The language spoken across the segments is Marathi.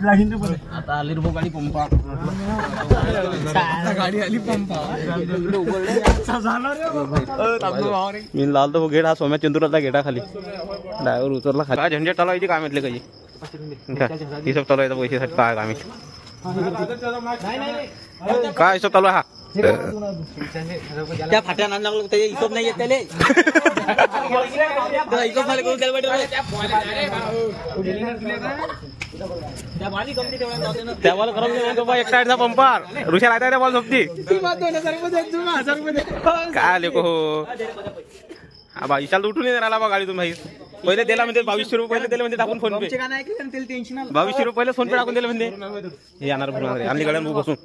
आता आली रे गाडी पंपा गाडी आली पंपा मी लाल तो गेट हा सोम्या चंदुराचा गेटा खाली ड्रायव्हर उतरला खाली. काय झंझट चालवायची काय म्हटले काही हिशोब चालवायचा पैशासाठी काय काम काय हिशोब चालू आहे हा त्या फाट्या नांद लागलो त्याचा हिशोब नाही येत त्याला हिशोब मला करून द्यायला त्याला करून एक साईडचा पंपार ऋषा लायता त्या बॉल झोपती काय लेको हो हा विशाल उठून नाही राहिला बा गाडीतून भाई. पहिले दिला म्हणजे 2200 रुपये पहिले दिले म्हणजे टाकून फोन पे 2200 रुपये पहिले फोन पे टाकून दिले म्हणजे हे येणार भरून आणली गाड्यान बसून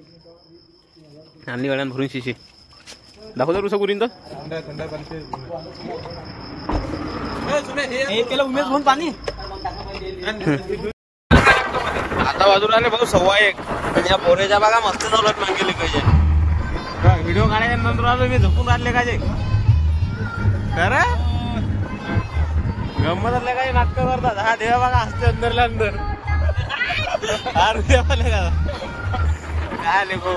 आणली गाड्यान भरून शिशी दाखवतो रुसा गुरीन तर उमेश म्हणून पाणी आता बाजूला आले भाऊ 1:15 आणि या पोरेच्या बागा मस्त चालत मागेले काय व्हिडिओ काढायच्या नंतर आलो मी झोपून राहिले काय खरं गंमतले काही नाटक करतात. हा देवा बघा असते अंदरला अंदर देवाले का काय लेको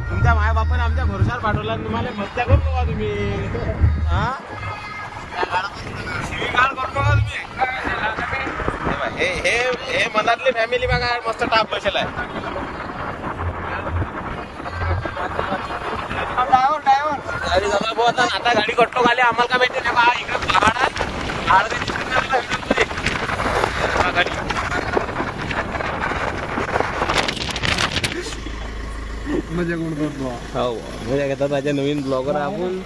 तुमच्या माय बापाने आमच्या भरोशावर पाठवला तुम्हाला मस्त्या करतो का तुम्ही हा शिवीगाळ करतो का तुम्ही हे मनातली फॅमिली बघा मस्त टाप बसेल आहे. ड्रायव्हर गाडी जमा बोलता आता गाडी कट्टो खाली आम्हाला का माहिती नाही बा इकडे पहाड आहे मजा घेतात माझ्या नवीन ब्लॉगर आपण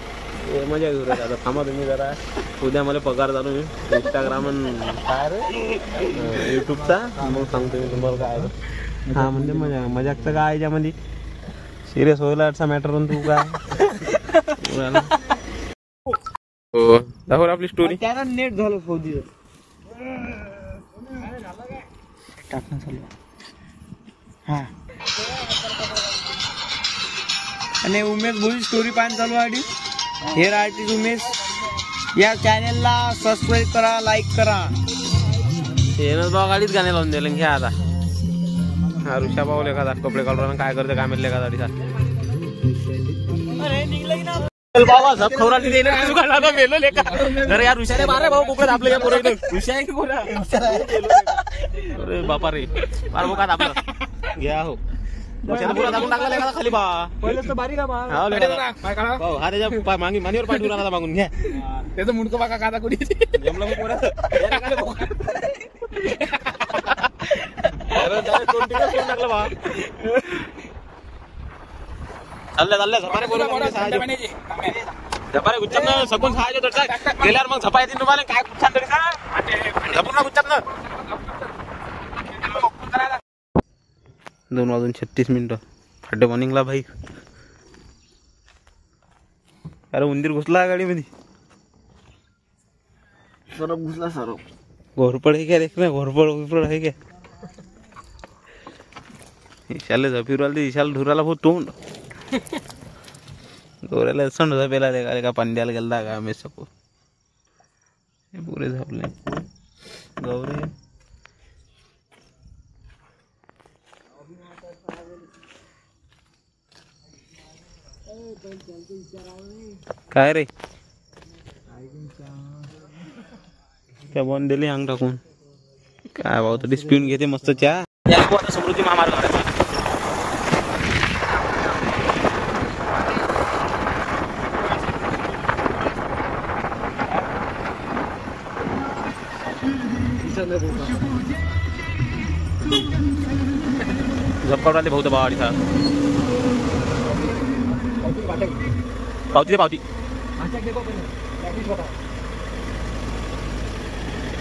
मजा घेऊ रे आता थांबा तुम्ही जरा उद्या मला पगार चालू मी इंस्टाग्राम काय रे युट्यूबचा मग सांगतो मी तुम्हाला काय हा म्हणजे मजा मजाकचं काय याच्यामध्ये सिरियस व्हायला असा मॅटर तू काय हो दाखव आपली स्टोरी त्याला नेट झालं फौजी टाकणं चालू हा आणि उमेश भोजी स्टोरी पाहणं चालू आहे. हेअर आर्टिस्ट उमेश या चॅनलला सबस्क्राईब करा लाईक करा. हे बा गाडीत गाणे लावून दिले घ्या आता हा ऋषा भाऊ एखादा कपडे काढून काय करते काय माहिती एखादा बाबा सब खवराली मेलो लेका अरे यार ऋषाने मारे भाऊ कुकडे आपल्या पोरं ऋषा आहे की कोणा अरे बापा रे मार बोका आपला घ्या हो पुरा दाबून टाकला लेका खाली बा पहिले तर बारी का बा हा त्याच्या मागी मानीवर पाय ठेवून मागून घ्या त्याचं मुंडकं बाका कादा कोणी जमलं मग पोराचं टाकलं बा चालल्या झपारे बोलून झपारे गुच्चात ना सकून सहायचे तर गेल्यावर मग झपा येतील तुम्हाला काय गुच्छात तरी झपून ना गुच्चात ना 2:36 फाटे मॉर्निंगला भाई अरे उंदीर घुसला गाडीमध्ये सरप घुसला सरप घोरपड आहे क्या देख ना घोरपड आहे क्या ईशाला झपीवर आली ईशाला धुराला भाऊ तोंड गौऱ्याला संड झपेला का पांड्याला गेला का आम्ही सको हे पुरे झपले गौरे काय रे क्या बन दिली अंग टाकून काय भाऊ तरी पिऊन घेते मस्त चहा आता समृद्धी महामार्ग झपकावले बहुत बाड़ी था पावती पावती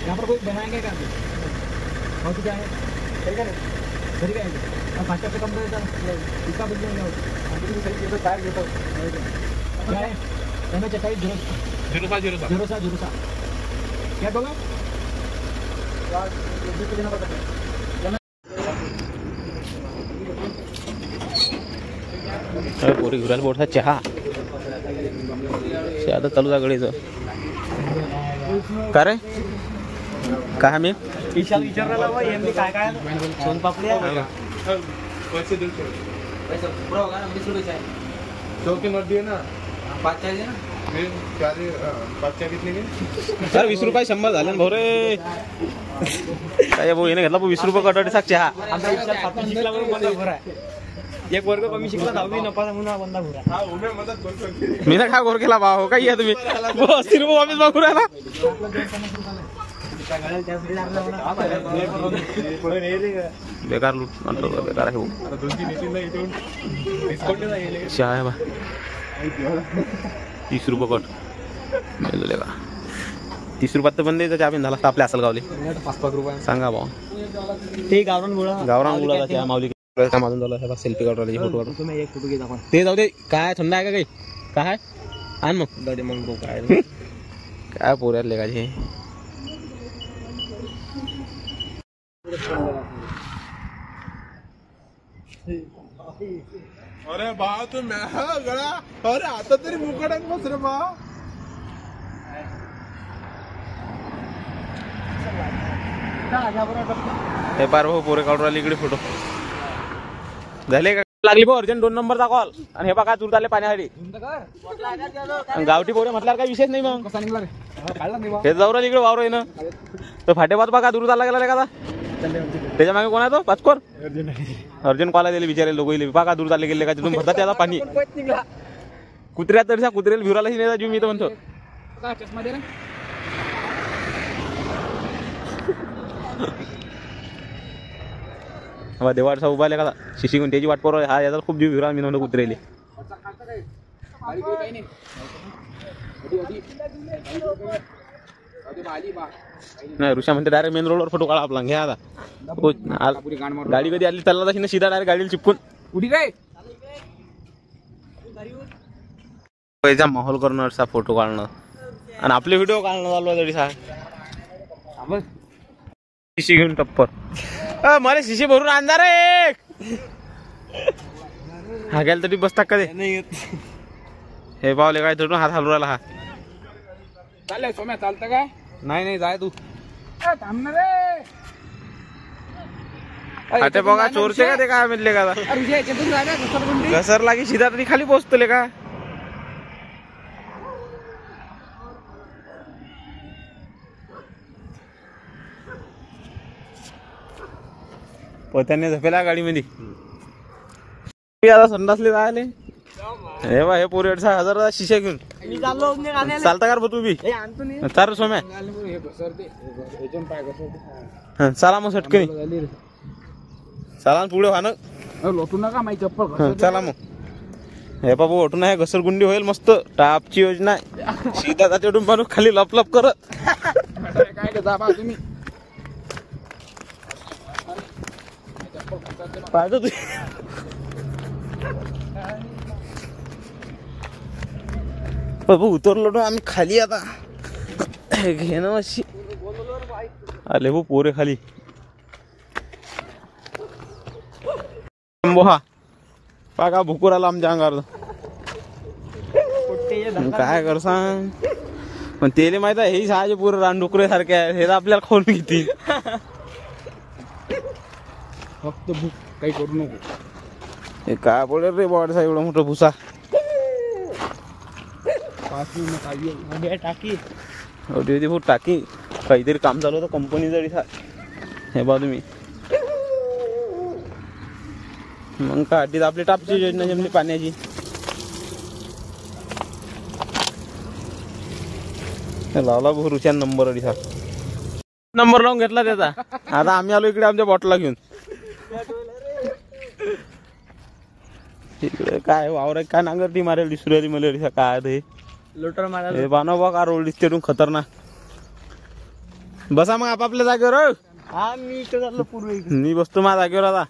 यहाँ पर कोई बनाएंगे क्या पावती क्या है सही का सही का अब 5 से कम रहेगा इसका बिल नहीं होगा तो टायर देता क्या है एम एच 27 क्या बोला पोरी घुरायला बोलता चहा आता चालू जा गडीचं का रे काय मी विशाल विचारला बा यांनी काय काय सोनपापडी आहे पैसे देऊ पैसा पुरा होगा ना 20 रुपये चाहिए 100 की नोट दिए ना 5 चाहिए ना बच्चा कितने के सर 20 रुपये 100 झाले ना भाऊ रे काय भाऊ येणे घेतला 20 रुपये कटोरी साग चहा आमचा विशाल 7 शिकला म्हणून बंदा घोरा आहे एक वर्ग कमी शिकला 10वी नफा म्हणून बंदा घोरा हाँ उन्हें मदद कौन मी ना काय गोर केला भाऊ काय आहे तुम्ही 80 रुपये वापस मागू राहिला बेकार लूट बेकार आहे चहा आहे बा 30 रुपये कट मेलो का 30 रुपयात तर बंद चहा पिन झाला आपल्या असेल गावले 5-5 रुपये सांगा भाऊ ते गावरान गुळा चहा माऊली कामातून झाला सेल्फी काढून फोटो तुम्ही एक फोटो घेता ते जाऊ दे काय थंड आहे का काही काय आण मग दडे मग काय काय पोऱ्यात लेगाचे अरे बा तू गळा अरे आता तरी मुकाडाक बस रे बा हे पार भाऊ पोरे काढून राहिले इकडे फोटो झाले का लागली भाऊ अर्जंट 2 नंबरचा कॉल आणि हे बघा दूर आले पाण्यासाठी गावठी पोरे म्हटल्यावर काही विशेष नाही मग हे जाऊ राहिले इकडे वावर आहे ना तर फाटेपात बघा दूर चालला गेला का त्याच्या मागे कोण आहे तो पाचकोर अर्जंट कॉल दिले बिचारे लोक बघा दूर चालले गेले का तिथून भरतात त्याला पाणी कुत्र्या तरी कुत्रेला भिवराला नाही जीव मी तर म्हणतो देवाडचा उभा का शिशी गुण त्याची वाट पोर हा याचा खूप जीव भिवरा मी म्हणतो कुत्रेले नाही ऋषा म्हणते डायरेक्ट मेन रोडवर फोटो काढा आपला घ्या आता गाडी कधी आली चालला तशी ना सीधा डायरेक्ट गाडीला चिपकून उडी काय पैसा माहोल करणं असा फोटो काढणं आणि आपले व्हिडिओ काढणं चालू आहे तरी सांग शिशी घेऊन टप्पर मला शिशी भरून आणणार एक हा गेला तरी बसता कधी हे पावले काय धरून हात हलवू राहिला हा चाललंय सोम्या चालतं काय नाही जाय तू थांबणार रे आता बघा चोरचे का ते काय म्हणले का घसर लागी सीधा तरी खाली पोहोचतले का पोत्याने झपेला गाडी मध्ये आता संडासले जायले हे बा हे पोरी 8,000 शिशे घेऊन चालता का तू बी चार सोम्या चला मग सटकनी चला पुढे व्हानं लोटू नका माहिती चप्पल चला मग हे बाबू ओटून आहे घसरगुंडी होईल मस्त टापची योजना आहे सीधा त्याच्यातून माणूस खाली लपलप करत काय जा बा तुम्ही पाहतो तू बाबू उतरलो ना आम्ही खाली आता घेणं अशी आले भाऊ पोरे खाली बोहा पाका भुकूर आला आमच्या अंगावर काय कर सांग पण तेले माहित आहे हे सहाजे पुरे रानडुकरे सारखे आहे हे तर आपल्याला खाऊन घेतील फक्त भूक काही करू नको हे काय बोलेल रे बॉडचा एवढा मोठा भुसा 5 मिनिट टाकी होती भाऊ टाकी काहीतरी काम चालू होतं कंपनी जरी हे बा तुम्ही मग काय आपली टापची योजना जमली पाण्याची लावला भाऊ रुच्या नंबर अडीचा नंबर लावून घेतला त्याचा आता आम्ही आलो इकडे आमच्या बॉटला घेऊन इकडे काय वावर काय नांगरती मारेल दिसू मला काय ते लोटर मारा हे बानो बा का रोड दिसते खतरनाक बसा मग आपापल्या जागेवर हा मी इकडे चाललो पूर्वी मी बसतो माझ्या जागेवर आता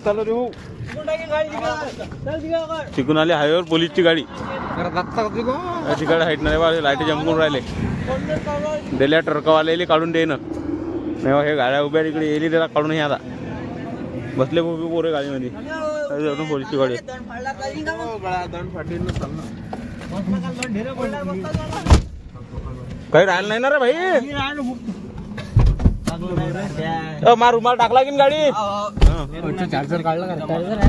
चालू रे तिकून आली हायवेवर पोलीसची गाडी तिकडे हाईट नाही लाईट जमकून राहिले दिल्या ट्रकवाले काढून दे ना हे गाड्या उभ्या इकडे येईल त्याला काढून हे आता बसले पोरे गाडीमध्ये पोलीसची गाडी काही राहिलं नाही ना रे भाई. मा रुमाल टाकला की गाडी. चार्जर काढला का?